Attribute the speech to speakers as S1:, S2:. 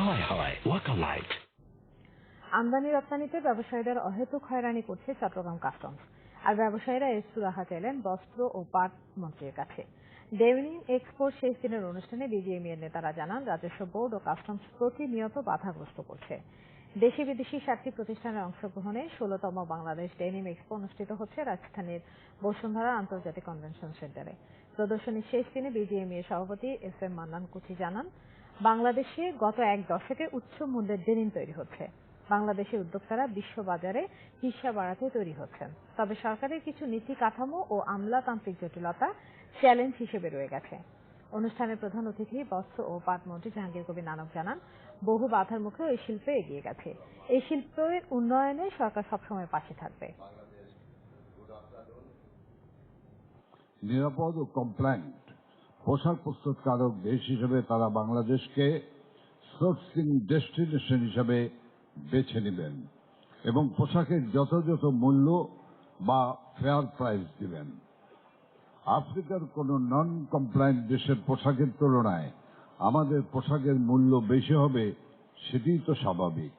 S1: হাওয়ায় হাওয়ায় ওয়াকালাইট।
S2: আমদানি রপ্তানিতে ব্যবসায়ীদের অহেতুক হয়রানি করছে চট্টগ্রাম কাস্টমস। আর ব্যবসায়ীরা এর সুরাহা চাইলেন বস্ত্র ও পাট মন্ত্রীর কাছে। ডেনিম এক্সপোর শেষ দিনের অনুষ্ঠানে বিজিএমইএ এর নেতারা জানান, রাজস্ব বোর্ড ও কাস্টমস প্রতিনিয়ত বাধাগ্রস্ত করছে। দেশি বিদেশি 7টি প্রতিষ্ঠানের অংশগ্রহণে 16তম বাংলাদেশ ডেনিম এক্সপো অনুষ্ঠিত হচ্ছে রাজধানীর বসুন্ধরা আন্তর্জাতিক কনভেনশন সেন্টারে। প্রদর্শনীর শেষ দিনে বিজিএমইএ এর সভাপতি FM মান্নান কুচি জানান, বাংলাদেশে গত এক দশকে উচ্চ মূল্যের ডেনিম তৈরি হচ্ছে। বাংলাদেশের উদ্যোক্তারা বিশ্ববাজারে হিস্যা বাড়াতে তৈরি হচ্ছেন। তবে সরকারের কিছু নীতি কাঠামো ও আমলাতান্ত্রিক জটিলতা চ্যালেঞ্জ হিসেবে রয়ে গেছে। অনুষ্ঠানের প্রধান অতিথি বস্ত্র ও পাট মন্ত্রী জাহাঙ্গীর কবির নানক জানান, বহু বাধার মুখেও এই শিল্পে এগিয়ে গেছে। এই শিল্পের উন্নয়নে সরকার সবসময় পাশে থাকবে।
S3: নিরাপদ ও কমপ্লায়েন্ট পোশাক প্রস্তুতকারক দেশ হিসেবে তারা বাংলাদেশকে সোর্সিং ডেস্টিনেশন হিসেবে বেছে নেবেন এবং পোশাকের যথাযথ মূল্য বা ফেয়ার প্রাইস দিবেন। আফ্রিকার কোন নন কমপ্লায়েন্ট দেশের পোশাকের তুলনায় আমাদের পোশাকের মূল্য বেশি হবে, সেটিই তো স্বাভাবিক।